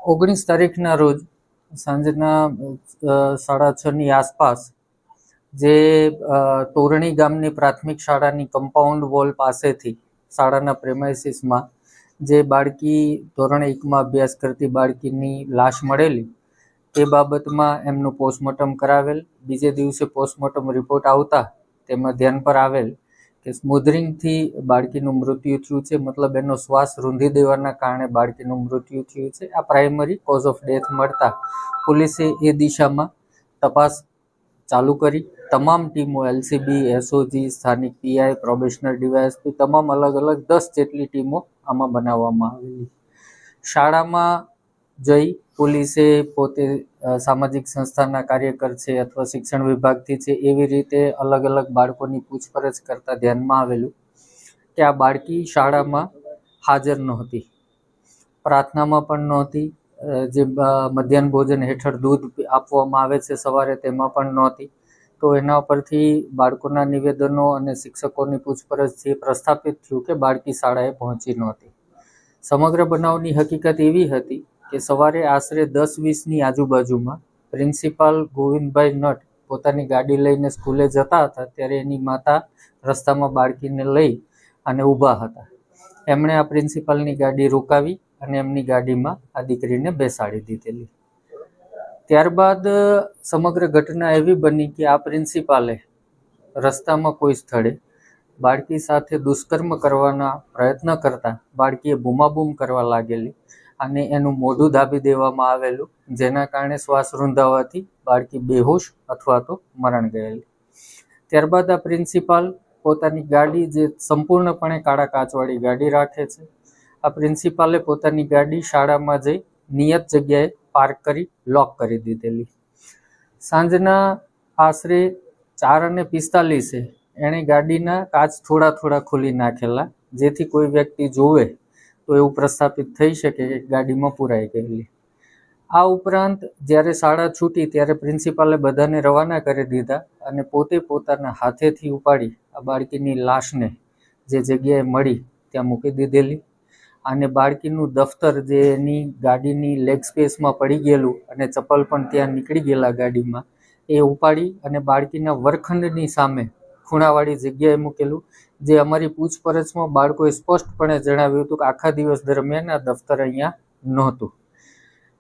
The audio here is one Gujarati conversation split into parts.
19 તારીખના રોજ સાંજના 6:30ની આસપાસ જે તોરણી ગામની પ્રાથમિક શાળાની કમ્પાઉન્ડ વોલ પાસેથી શાળાના પ્રેમાઇસીસમાં જે બાળકી ધોરણ 1માં અભ્યાસ કરતી બાળકીની લાશ મળેલી તે બાબતમાં એમનું પોસ્ટમોર્ટમ કરાવેલ. બીજે દિવસે પોસ્ટમોર્ટમ રિપોર્ટ આવતા તેમાં ધ્યાન પર આવેલ કે સ્મોધરિંગથી બાળકીનું મૃત્યુ થયું છે, મતલબ એનો શ્વાસ રૂંધી દેવાના કારણે બાળકીનું મૃત્યુ થયું છે. આ પ્રાઇમરી કોઝ ઓફ ડેથ મળતા પોલીસે એ દિશામાં તપાસ ચાલુ કરી. તમામ ટીમો LCB, SOG, સ્થાનિક PI, પ્રોબેશનર ડીવાયએસપી તમામ અલગ અલગ 10 જેટલી ટીમો આમાં બનાવવામાં આવેલી. શાળામાં જઈ પોલીસે પોતે સામાજિક સંસ્થાના કાર્યકર છે અથવા શિક્ષણ વિભાગથી છે એવી રીતે અલગ અલગ બાળકોની પૂછપરછ કરતા ધ્યાનમાં આવેલું કે આ બાળકી શાળામાં હાજર નહોતી, પ્રાર્થનામાં પણ નહોતી, જે મધ્યાહન ભોજન હેઠળ દૂધ આપવામાં આવે છે સવારે તેમાં પણ નહોતી. તો એના પરથી બાળકોના નિવેદનો અને શિક્ષકોની પૂછપરછથી પ્રસ્થાપિત થયું કે બાળકી શાળાએ પહોંચી નહોતી. સમગ્ર બનાવની હકીકત એવી હતી કે સવારે આશરે 10:20ની આજુબાજુમાં પ્રિન્સિપાલ ગોવિંદભાઈ નટ પોતાની ગાડી લઈને સ્કૂલે જતા હતા ત્યારે એની માતા રસ્તામાં બાળકીને લઈ અને ઊભા હતા. એમણે આ પ્રિન્સિપાલની ગાડી રોકાવી અને એમની ગાડીમાં આ દીકરીને બેસાડી દીધેલી. ત્યારબાદ સમગ્ર ઘટના એવી બની કે આ પ્રિન્સિપાલે રસ્તામાં કોઈ સ્થળે બાળકી સાથે દુષ્કર્મ કરવાના પ્રયત્ન કરતા બાળકીએ બૂમાબૂમ કરવા લાગેલી અને એનું મોઢું દાબી દેવામાં આવેલું, જેના કારણે શ્વાસ રૂંધાવાથી બાળકી બેહોશ અથવા તો મરણ ગયેલી. ત્યારબાદ આ પ્રિન્સિપાલ પોતાની ગાડી, જે સંપૂર્ણપણે કાળા કાચવાળી ગાડી રાખે છે, આ પ્રિન્સિપાલે પોતાની ગાડી શાળામાં જઈ નિયત જગ્યાએ પાર્ક કરી લોક કરી દીધેલી. સાંજના આશરે 4:45 એણે ગાડીના કાચ થોડા ખોલી નાખેલા, જેથી કોઈ વ્યક્તિ જોવે તો એવું પ્રસ્થાપિત થઈ શકે કે ગાડીમાં પુરાઈ ગયેલી. આ ઉપરાંત જ્યારે શાળા છૂટી ત્યારે પ્રિન્સિપાલે બધાને રવાના કરી દીધા અને પોતે પોતાના હાથેથી ઉપાડી આ બાળકીની લાશને જે જગ્યાએ મળી ત્યાં મૂકી દીધેલી અને બાળકીનું દફતર જે એની ગાડીની લેગ સ્પેસમાં પડી ગયેલું અને ચપ્પલ પણ ત્યાં નીકળી ગયેલા ગાડીમાં, એ ઉપાડી અને બાળકીના વર્ગખંડની સામે ખૂણાવાળી જગ્યાએ મૂકેલું. જે અમારી પૂછપરછમાં બાળકોએ સ્પષ્ટપણે જણાવ્યું હતું કે આખા દિવસ દરમિયાન આ દફતર અહીંયા નહોતું.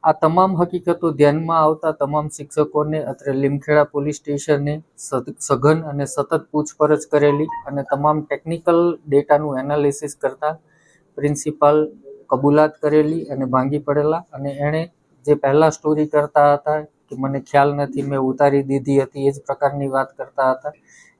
આ તમામ હકીકતો ધ્યાનમાં આવતા તમામ શિક્ષકોને અત્રે લીમખેડા પોલીસ સ્ટેશને સઘન અને સતત પૂછપરછ કરેલી અને તમામ ટેકનિકલ ડેટાનું એનાલિસિસ કરતા પ્રિન્સિપાલ કબૂલાત કરેલી અને ભાંગી પડેલા. અને એણે જે પહેલાં સ્ટોરી કરતા હતા કે મને ખ્યાલ નથી, મેં ઉતારી દીધી હતી, એ જ પ્રકારની વાત કરતા હતા,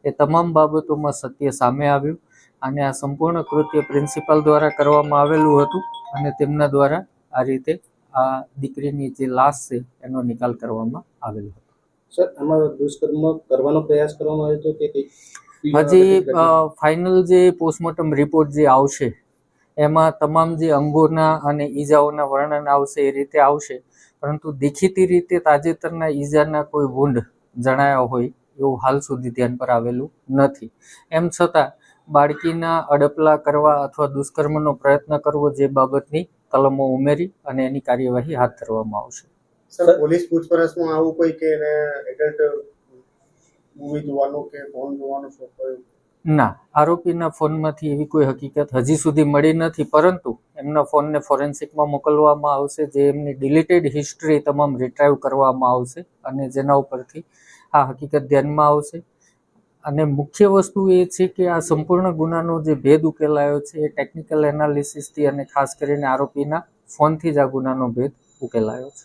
એ તમામ બાબતોમાં સત્ય સામે આવ્યું અને આ સંપૂર્ણ કૃત્ય પ્રિન્સિપાલ દ્વારા કરવામાં આવેલું હતું અને તેમના દ્વારા આ રીતે આ દીકરીની જે લાશ છે એનો નિકાલ કરવામાં આવેલો હતો. સર, આમાં દુષ્કર્મ કરવાનો પ્રયાસ કરવામાં આવ્યો હતો કે હજી ફાઇનલ જે પોસ્ટમોર્ટમ રિપોર્ટ જે આવશે એમાં તમામ જે અંગોના અને ઈજાઓના વર્ણન આવશે એ રીતે આવશે, પરંતુ દેખીતી રીતે તાજેતરના ઈજાના કોઈ વુંડ જણાયા હોય એવું હાલ સુધી ધ્યાન પર આવેલું નથી. એમ છતાં બાળકીના અડપલા કરવા અથવા દુષ્કર્મનો પ્રયત્ન કરવો જે બાબતની કલમો ઉમેરી અને એની કાર્યવાહી હાથ ધરવામાં આવશે. સર, પોલીસ પૂછપરછમાં આવું કોઈ કે એડલ્ટ મૂવી જોવાનું કે ફોન જોવાનું શોખ હોય? ના, આરોપીના ફોનમાંથી એવી કોઈ હકીકત હજી સુધી મળી નથી, પરંતુ એમના ફોનને ફોરેન્સિકમાં મોકલવામાં આવશે, જે એમની ડિલીટેડ હિસ્ટ્રી તમામ રિટ્રાઈવ કરવામાં આવશે અને જેના ઉપરથી આ હકીકત ધ્યાનમાં આવશે. અને મુખ્ય વસ્તુ એ છે કે આ સંપૂર્ણ ગુનાનો જે ભેદ ઉકેલાયો છે એ ટેકનિકલ એનાલિસિસથી અને ખાસ કરીને આરોપીના ફોનથી જ આ ગુનાનો ભેદ ઉકેલાયો છે.